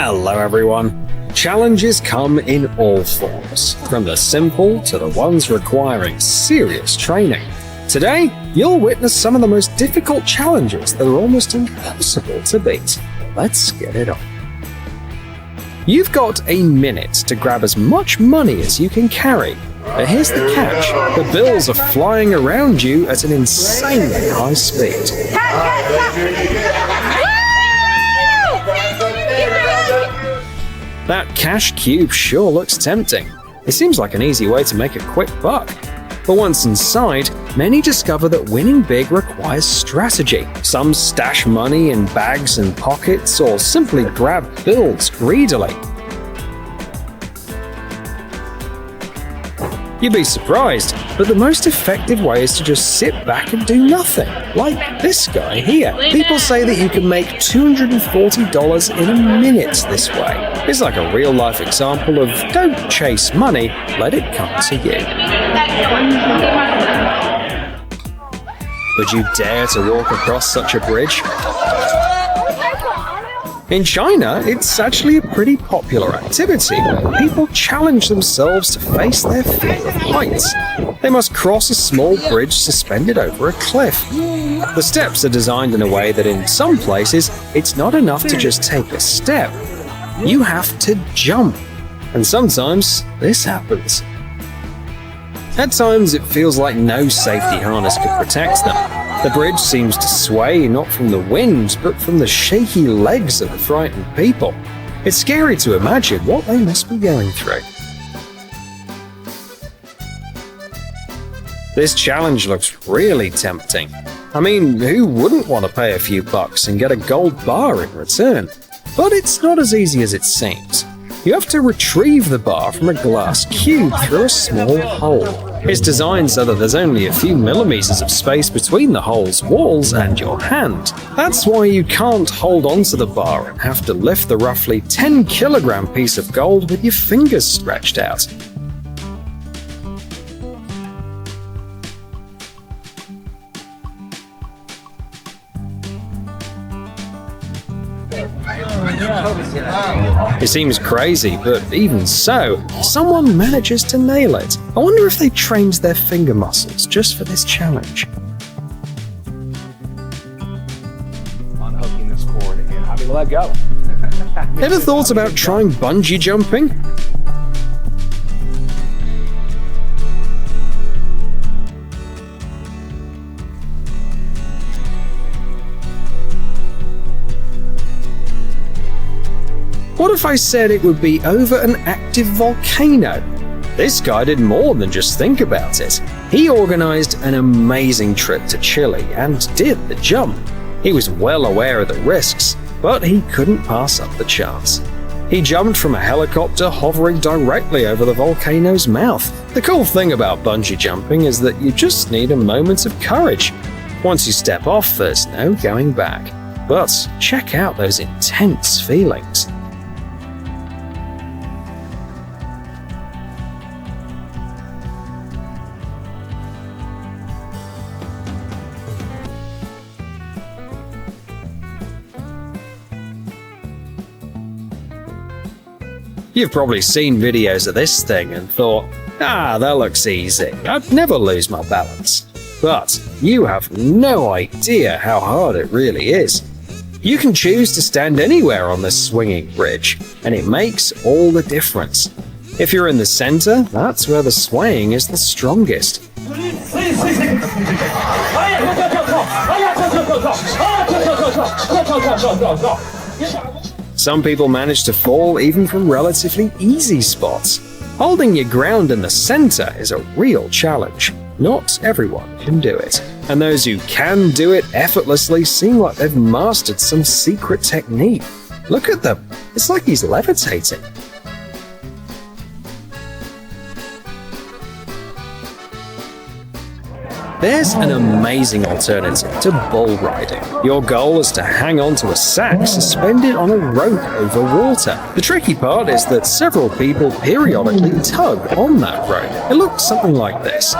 Hello everyone! Challenges come in all forms, from the simple to the ones requiring serious training. Today, you'll witness some of the most difficult challenges that are almost impossible to beat. Let's get it on. You've got a minute to grab as much money as you can carry. But here's the catch, the bills are flying around you at an insanely high speed. That cash cube sure looks tempting. It seems like an easy way to make a quick buck. But once inside, many discover that winning big requires strategy. Some stash money in bags and pockets, or simply grab bills greedily. You'd be surprised, but the most effective way is to just sit back and do nothing, like this guy here. People say that you can make $240 in a minute this way. It's like a real-life example of don't chase money, let it come to you. Would you dare to walk across such a bridge? In China, it's actually a pretty popular activity where people challenge themselves to face their fear of heights. They must cross a small bridge suspended over a cliff. The steps are designed in a way that in some places, it's not enough to just take a step. You have to jump. And sometimes this happens. At times, it feels like no safety harness could protect them. The bridge seems to sway not from the wind, but from the shaky legs of the frightened people. It's scary to imagine what they must be going through. This challenge looks really tempting. I mean, who wouldn't want to pay a few bucks and get a gold bar in return? But it's not as easy as it seems. You have to retrieve the bar from a glass cube through a small hole. It's designed so that there's only a few millimeters of space between the hole's walls and your hand. That's why you can't hold onto the bar and have to lift the roughly 10-kilogram piece of gold with your fingers stretched out. It seems crazy, but even so, someone manages to nail it. I wonder if they trained their finger muscles just for this challenge. Unhooking this cord and having to let go. Ever thought about trying bungee jumping? What if I said it would be over an active volcano? This guy did more than just think about it. He organized an amazing trip to Chile and did the jump. He was well aware of the risks, but he couldn't pass up the chance. He jumped from a helicopter hovering directly over the volcano's mouth. The cool thing about bungee jumping is that you just need a moment of courage. Once you step off, there's no going back. But check out those intense feelings. You've probably seen videos of this thing and thought, that looks easy, I'd never lose my balance. But you have no idea how hard it really is. You can choose to stand anywhere on this swinging bridge, and it makes all the difference. If you're in the center, that's where the swaying is the strongest. Some people manage to fall even from relatively easy spots. Holding your ground in the center is a real challenge. Not everyone can do it. And those who can do it effortlessly seem like they've mastered some secret technique. Look at them. It's like he's levitating. There's an amazing alternative to bull riding. Your goal is to hang onto a sack suspended on a rope over water. The tricky part is that several people periodically tug on that rope. It looks something like this.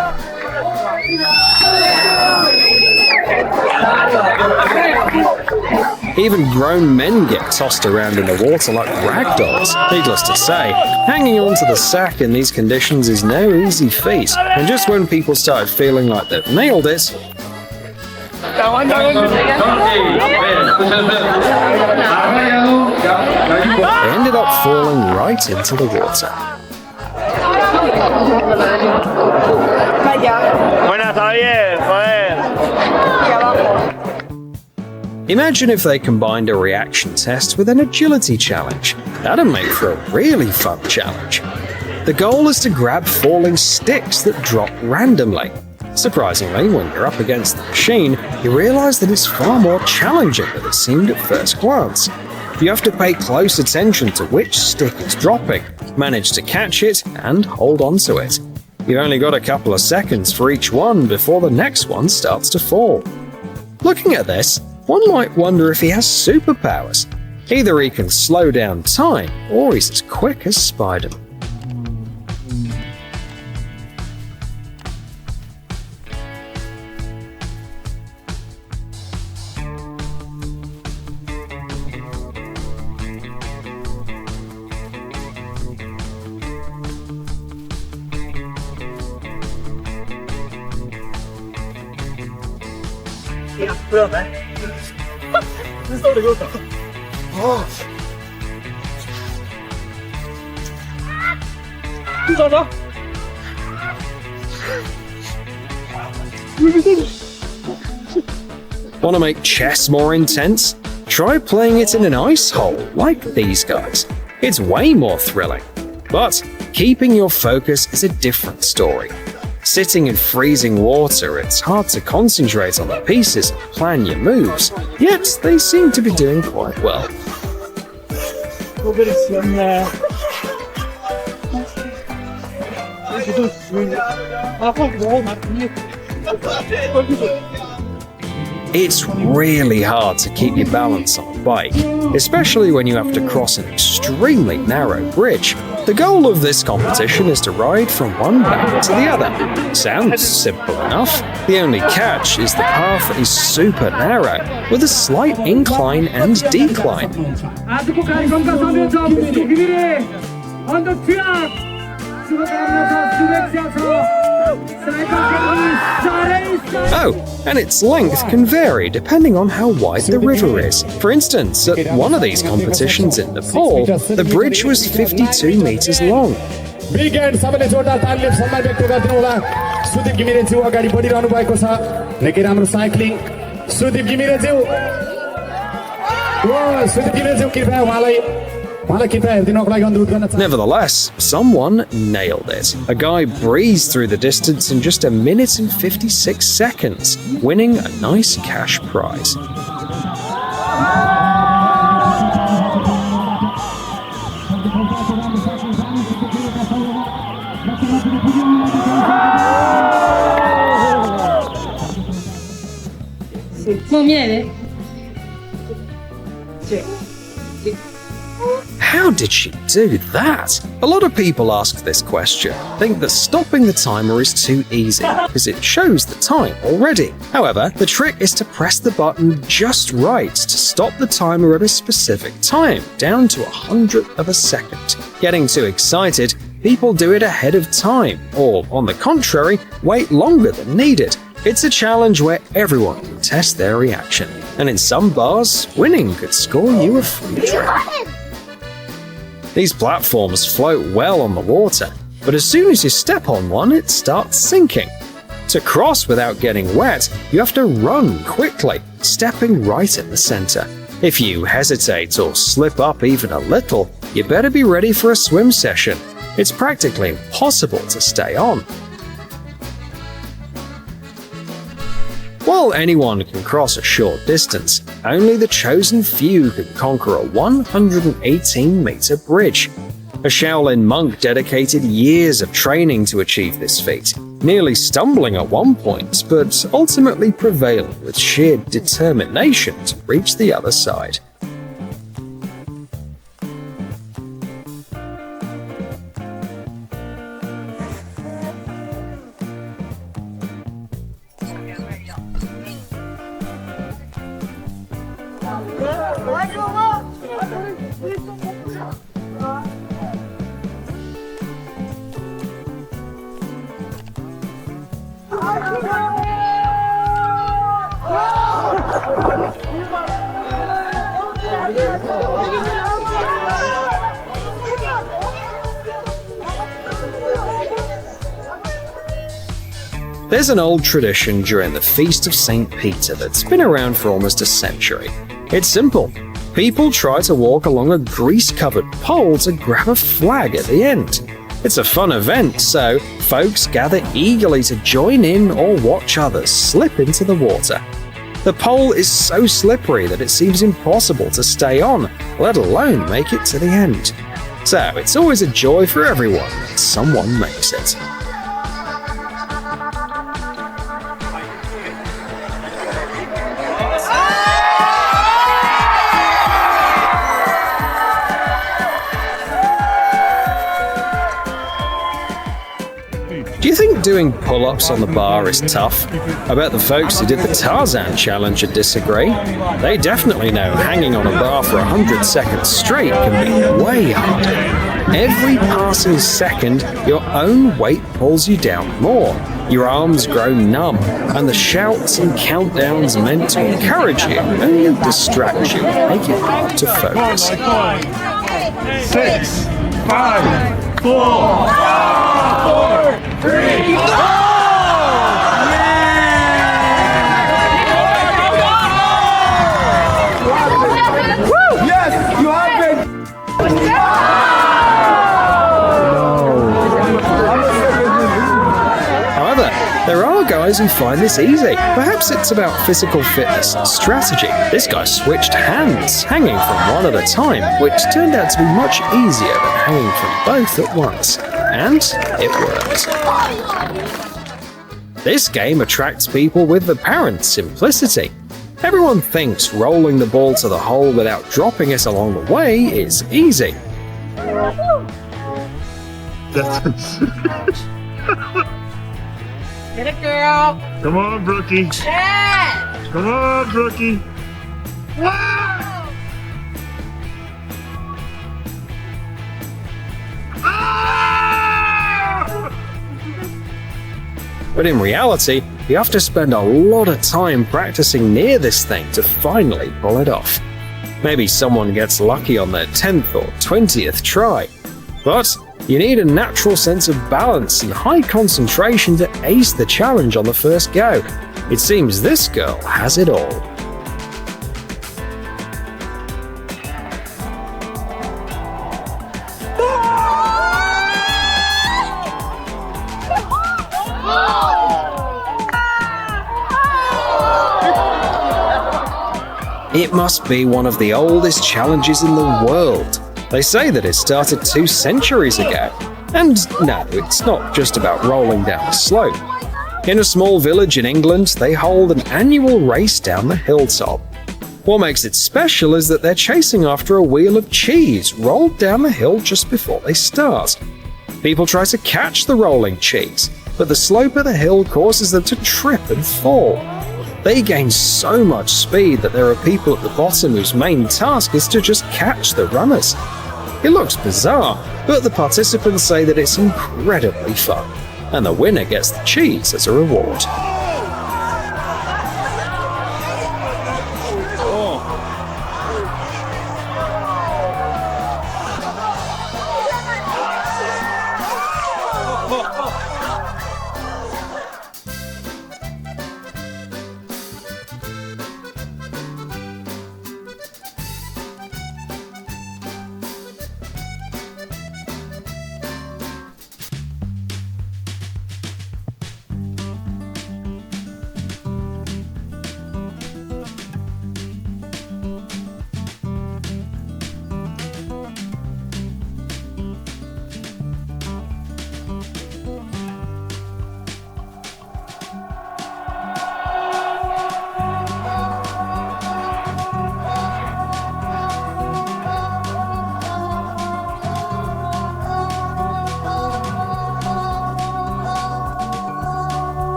Even grown men get tossed around in the water like rag dolls. Needless to say, hanging onto the sack in these conditions is no easy feat, and just when people started feeling like they've nailed it, they ended up falling right into the water. Imagine if they combined a reaction test with an agility challenge. That'd make for a really fun challenge. The goal is to grab falling sticks that drop randomly. Surprisingly, when you're up against the machine, you realize that it's far more challenging than it seemed at first glance. You have to pay close attention to which stick is dropping, manage to catch it, and hold on to it. You've only got a couple of seconds for each one before the next one starts to fall. Looking at this, one might wonder if he has superpowers. Either he can slow down time, or he's as quick as Spider-Man. Want to make chess more intense? Try playing it in an ice hole, like these guys. It's way more thrilling. But keeping your focus is a different story. Sitting in freezing water, it's hard to concentrate on the pieces and plan your moves, yet they seem to be doing quite well. It's really hard to keep your balance on a bike, especially when you have to cross an extremely narrow bridge. The goal of this competition is to ride from one bank to the other. Sounds simple enough. The only catch is the path is super narrow, with a slight incline and decline. Oh, and its length can vary depending on how wide the river is. For instance, at one of these competitions in Nepal, the bridge was 52 meters long. Big hand, सबैले जोरदार तालीले सम्मान व्यक्त गर्दिनु होला सुदीप घिमिरेज्यू अगाडि बढिरहनु भएको छ निकै राम्रो साइक्लिङ सुदीप घिमिरेज्यू सुदीप घिमिरेज्यू कृपया उहाँलाई Nevertheless, someone nailed it. A guy breezed through the distance in just 1 minute and 56 seconds, winning a nice cash prize. How did she do that? A lot of people ask this question, think that stopping the timer is too easy, because it shows the time already. However, the trick is to press the button just right to stop the timer at a specific time, down to 100th of a second. Getting too excited, people do it ahead of time, or on the contrary, wait longer than needed. It's a challenge where everyone can test their reaction, and in some bars, winning could score you a free drink. These platforms float well on the water, but as soon as you step on one, it starts sinking. To cross without getting wet, you have to run quickly, stepping right in the center. If you hesitate or slip up even a little, you better be ready for a swim session. It's practically impossible to stay on. While anyone can cross a short distance, only the chosen few can conquer a 118-meter bridge. A Shaolin monk dedicated years of training to achieve this feat, nearly stumbling at one point, but ultimately prevailing with sheer determination to reach the other side. There's an old tradition during the Feast of St. Peter that's been around for almost a century. It's simple. People try to walk along a grease-covered pole to grab a flag at the end. It's a fun event, so folks gather eagerly to join in or watch others slip into the water. The pole is so slippery that it seems impossible to stay on, let alone make it to the end. So it's always a joy for everyone when someone makes it. Do you think doing pull-ups on the bar is tough? I bet the folks who did the Tarzan challenge would disagree. They definitely know hanging on a bar for 100 seconds straight can be way harder. Every passing second, your own weight pulls you down more. Your arms grow numb, and the shouts and countdowns meant to encourage you only distract you and make it hard to focus. 6, 5, 4, 3, go! Yes, you have been. However, there are guys who find this easy. Perhaps it's about physical fitness and strategy. This guy switched hands, hanging from one at a time, which turned out to be much easier than hanging from both at once. And it worked. This game attracts people with apparent simplicity. Everyone thinks rolling the ball to the hole without dropping it along the way is easy. Get it, girl. Come on, Brookie. Yeah. Come on, Brookie. Wow! Ah! But in reality, you have to spend a lot of time practicing near this thing to finally pull it off. Maybe someone gets lucky on their 10th or 20th try. But you need a natural sense of balance and high concentration to ace the challenge on the first go. It seems this girl has it all. It must be one of the oldest challenges in the world. They say that it started 2 centuries ago. And no, it's not just about rolling down a slope. In a small village in England, they hold an annual race down the hilltop. What makes it special is that they're chasing after a wheel of cheese rolled down the hill just before they start. People try to catch the rolling cheese, but the slope of the hill causes them to trip and fall. They gain so much speed that there are people at the bottom whose main task is to just catch the runners. It looks bizarre, but the participants say that it's incredibly fun, and the winner gets the cheese as a reward.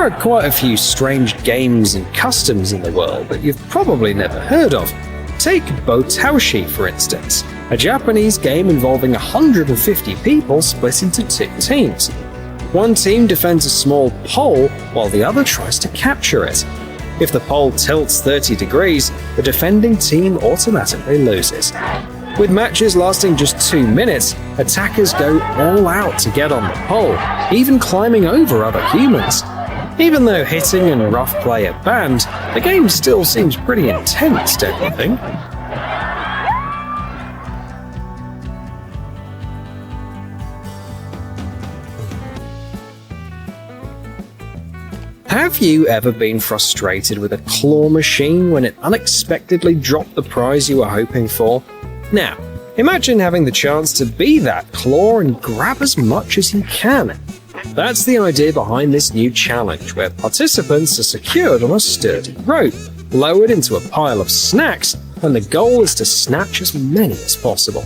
are quite a few strange games and customs in the world that you've probably never heard of. Take Botaushi, for instance, a Japanese game involving 150 people split into two teams. One team defends a small pole while the other tries to capture it. If the pole tilts 30 degrees, the defending team automatically loses. With matches lasting just 2 minutes, attackers go all out to get on the pole, even climbing over other humans. Even though hitting and rough play are banned, the game still seems pretty intense, don't you think? Have you ever been frustrated with a claw machine when it unexpectedly dropped the prize you were hoping for? Now, imagine having the chance to be that claw and grab as much as you can. That's the idea behind this new challenge, where participants are secured on a sturdy rope, lowered into a pile of snacks, and the goal is to snatch as many as possible.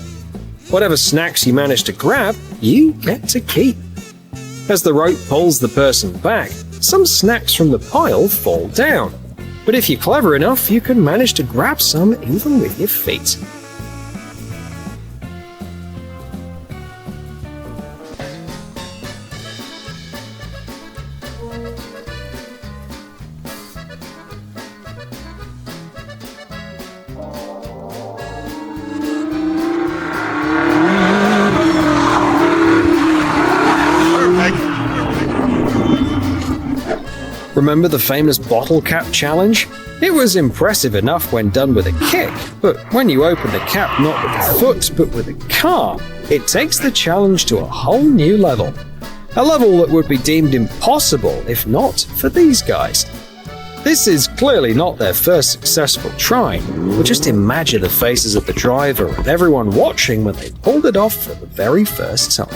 Whatever snacks you manage to grab, you get to keep. As the rope pulls the person back, some snacks from the pile fall down. But if you're clever enough, you can manage to grab some even with your feet. Remember the famous bottle cap challenge? It was impressive enough when done with a kick, but when you open the cap not with a foot but with a car, it takes the challenge to a whole new level. A level that would be deemed impossible if not for these guys. This is clearly not their first successful try, but just imagine the faces of the driver and everyone watching when they pulled it off for the very first time.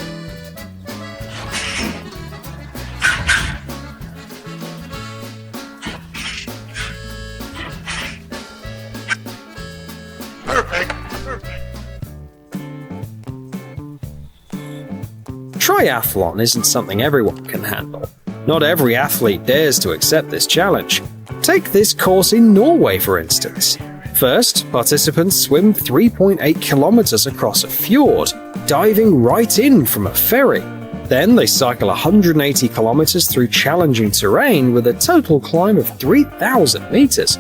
Triathlon isn't something everyone can handle. Not every athlete dares to accept this challenge. Take this course in Norway, for instance. First, participants swim 3.8 kilometers across a fjord, diving right in from a ferry. Then they cycle 180 kilometers through challenging terrain with a total climb of 3,000 meters.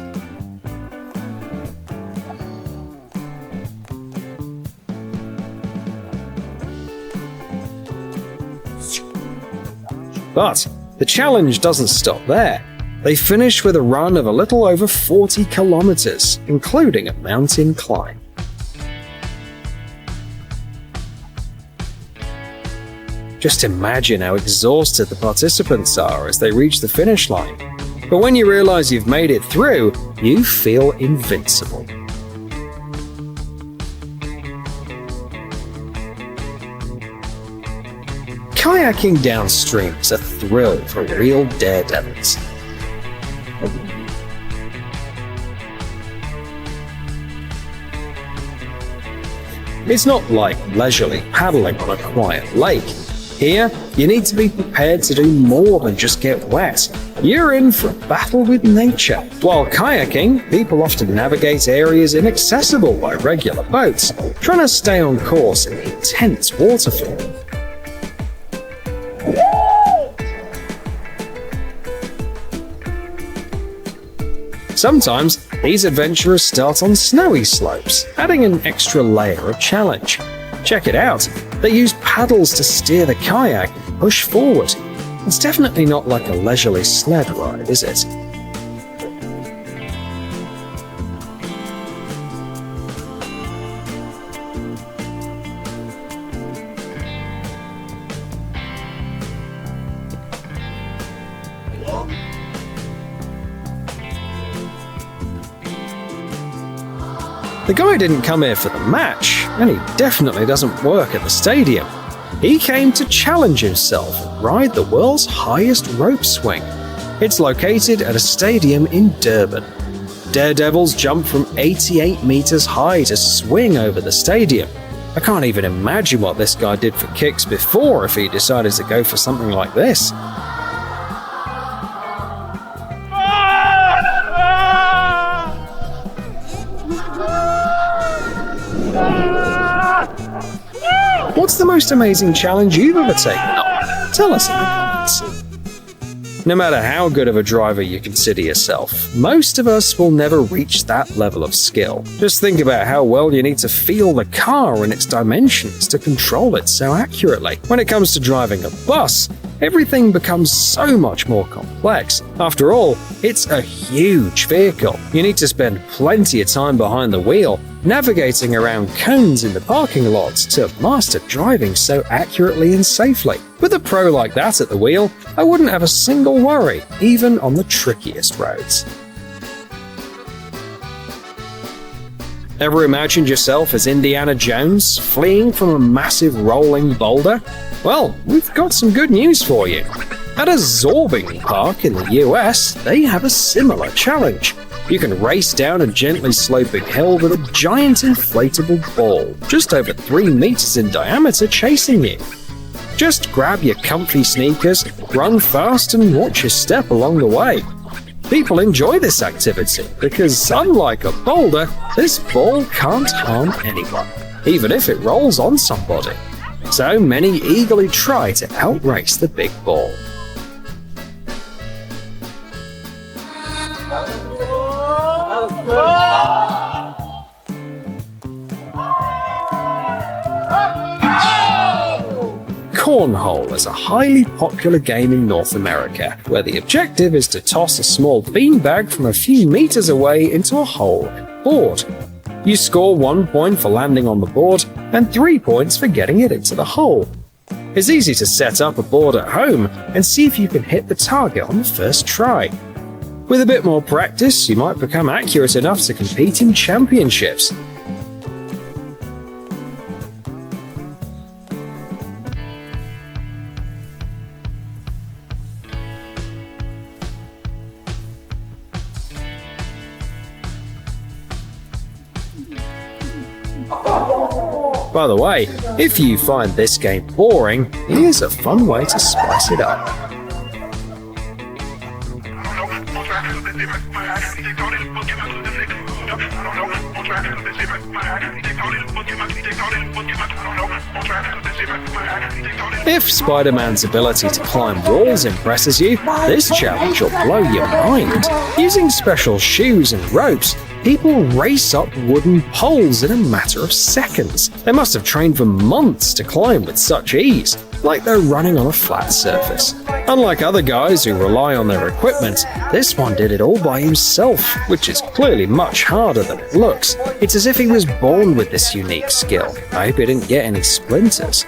But the challenge doesn't stop there. They finish with a run of a little over 40 kilometers, including a mountain climb. Just imagine how exhausted the participants are as they reach the finish line. But when you realize you've made it through, you feel invincible. Kayaking downstream is a thrill for real daredevils. It's not like leisurely paddling on a quiet lake. Here, you need to be prepared to do more than just get wet. You're in for a battle with nature. While kayaking, people often navigate areas inaccessible by regular boats, trying to stay on course in the intense waterfall. Sometimes, these adventurers start on snowy slopes, adding an extra layer of challenge. Check it out, they use paddles to steer the kayak and push forward. It's definitely not like a leisurely sled ride, is it? The guy didn't come here for the match, and he definitely doesn't work at the stadium. He came to challenge himself and ride the world's highest rope swing. It's located at a stadium in Durban. Daredevils jump from 88 meters high to swing over the stadium. I can't even imagine what this guy did for kicks before if he decided to go for something like this. What's the most amazing challenge you've ever taken up? Tell us in the comments. No matter how good of a driver you consider yourself, most of us will never reach that level of skill. Just think about how well you need to feel the car and its dimensions to control it so accurately. When it comes to driving a bus, everything becomes so much more complex. After all, it's a huge vehicle. You need to spend plenty of time behind the wheel, navigating around cones in the parking lots to master driving so accurately and safely. With a pro like that at the wheel, I wouldn't have a single worry, even on the trickiest roads. Ever imagined yourself as Indiana Jones, fleeing from a massive rolling boulder? Well, we've got some good news for you. At a zorbing park in the US, they have a similar challenge. You can race down a gently sloping hill with a giant inflatable ball, just over 3 meters in diameter, chasing you. Just grab your comfy sneakers, run fast, and watch your step along the way. People enjoy this activity because, unlike a boulder, this ball can't harm anyone, even if it rolls on somebody. So many eagerly try to outrace the big ball. Cornhole is a highly popular game in North America, where the objective is to toss a small beanbag from a few meters away into a hole in the board. You score 1 point for landing on the board and 3 points for getting it into the hole. It's easy to set up a board at home and see if you can hit the target on the first try. With a bit more practice, you might become accurate enough to compete in championships. By the way, if you find this game boring, here's a fun way to spice it up. If Spider-Man's ability to climb walls impresses you, this challenge will blow your mind. Using special shoes and ropes, people race up wooden poles in a matter of seconds. They must have trained for months to climb with such ease, like they're running on a flat surface. Unlike other guys who rely on their equipment, this one did it all by himself, which is clearly much harder than it looks. It's as if he was born with this unique skill. I hope he didn't get any splinters.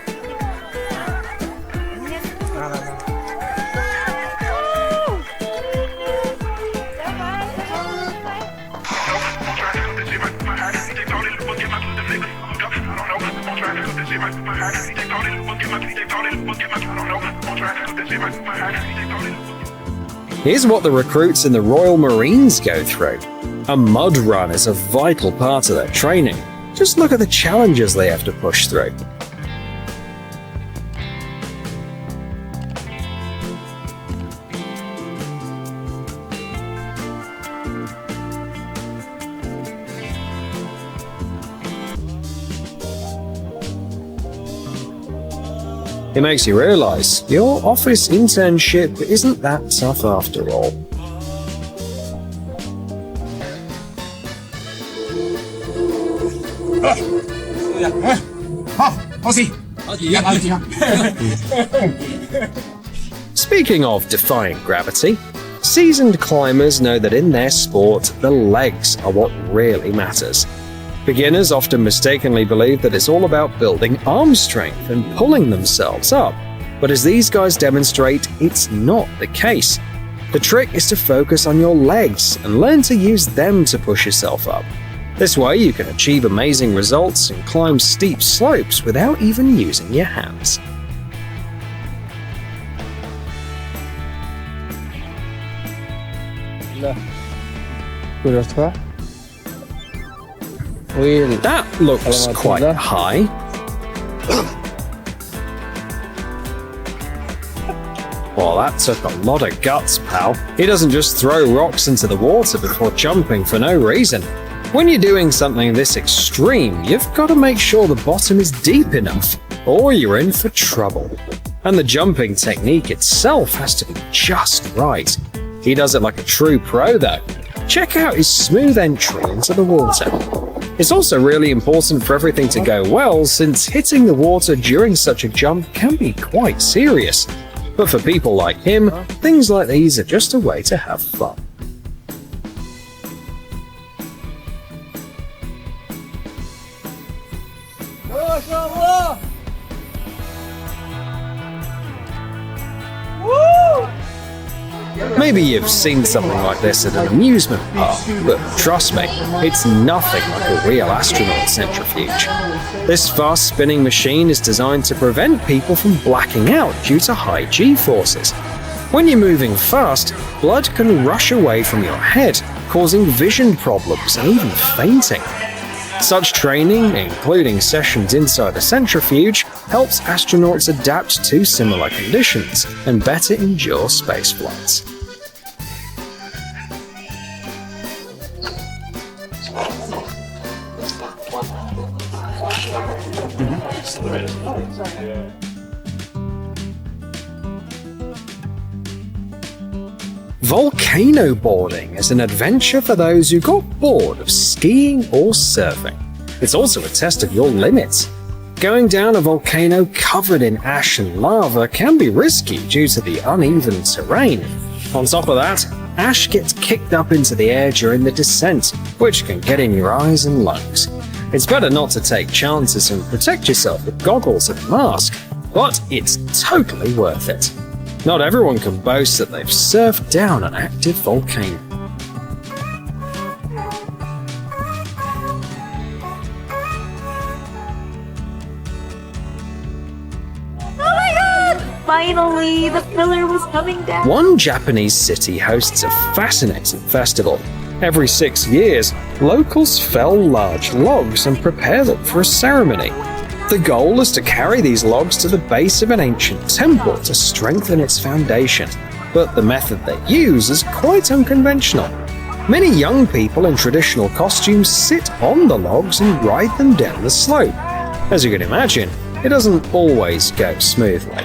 Here's what the recruits in the Royal Marines go through. A mud run is a vital part of their training. Just look at the challenges they have to push through. It makes you realize your office internship isn't that tough after all. Speaking of defying gravity, seasoned climbers know that in their sport, the legs are what really matters. Beginners often mistakenly believe that it's all about building arm strength and pulling themselves up, but as these guys demonstrate, it's not the case. The trick is to focus on your legs and learn to use them to push yourself up. This way you can achieve amazing results and climb steep slopes without even using your hands. That looks quite high. Well, that took a lot of guts, pal. He doesn't just throw rocks into the water before jumping for no reason. When you're doing something this extreme, you've got to make sure the bottom is deep enough, or you're in for trouble. And the jumping technique itself has to be just right. He does it like a true pro though. Check out his smooth entry into the water. It's also really important for everything to go well, since hitting the water during such a jump can be quite serious. But for people like him, things like these are just a way to have fun. Maybe you've seen something like this at an amusement park, but trust me, it's nothing like a real astronaut centrifuge. This fast-spinning machine is designed to prevent people from blacking out due to high G-forces. When you're moving fast, blood can rush away from your head, causing vision problems and even fainting. Such training, including sessions inside a centrifuge, helps astronauts adapt to similar conditions and better endure space flights. Volcano boarding is an adventure for those who got bored of skiing or surfing. It's also a test of your limits. Going down a volcano covered in ash and lava can be risky due to the uneven terrain. On top of that, ash gets kicked up into the air during the descent, which can get in your eyes and lungs. It's better not to take chances and protect yourself with goggles and a mask, but it's totally worth it. Not everyone can boast that they've surfed down an active volcano. Finally, the pillar was coming down. One Japanese city hosts a fascinating festival. Every 6 years, locals fell large logs and prepare them for a ceremony. The goal is to carry these logs to the base of an ancient temple to strengthen its foundation, but the method they use is quite unconventional. Many young people in traditional costumes sit on the logs and ride them down the slope. As you can imagine, it doesn't always go smoothly.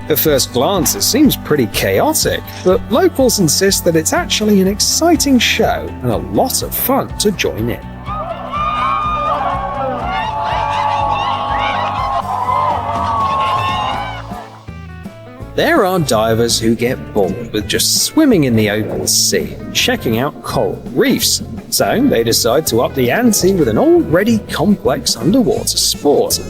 At first glance, it seems pretty chaotic, but locals insist that it's actually an exciting show and a lot of fun to join in. There are divers who get bored with just swimming in the open sea and checking out coral reefs, so they decide to up the ante with an already complex underwater sport.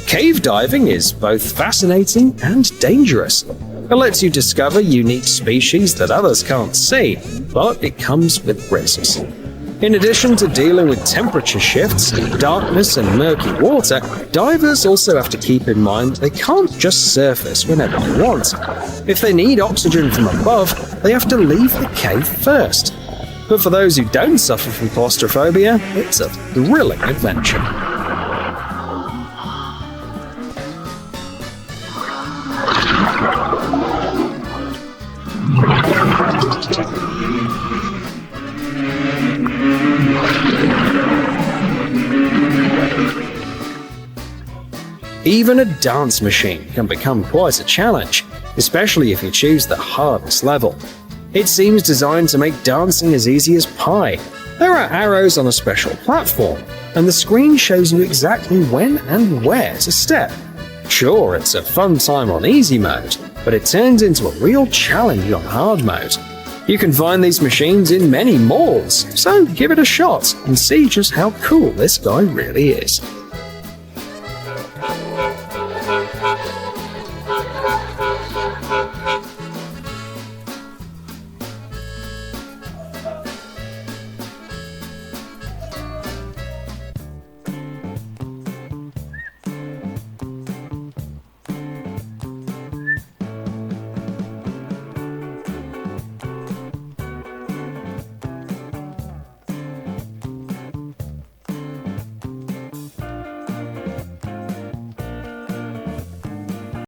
Cave diving is both fascinating and dangerous. It lets you discover unique species that others can't see, but it comes with risks. In addition to dealing with temperature shifts, darkness, and murky water, divers also have to keep in mind they can't just surface whenever they want. If they need oxygen from above, they have to leave the cave first. But for those who don't suffer from claustrophobia, it's a thrilling adventure. Even a dance machine can become quite a challenge, especially if you choose the hardest level. It seems designed to make dancing as easy as pie. There are arrows on a special platform, and the screen shows you exactly when and where to step. Sure, it's a fun time on easy mode, but it turns into a real challenge on hard mode. You can find these machines in many malls, so give it a shot and see just how cool this guy really is.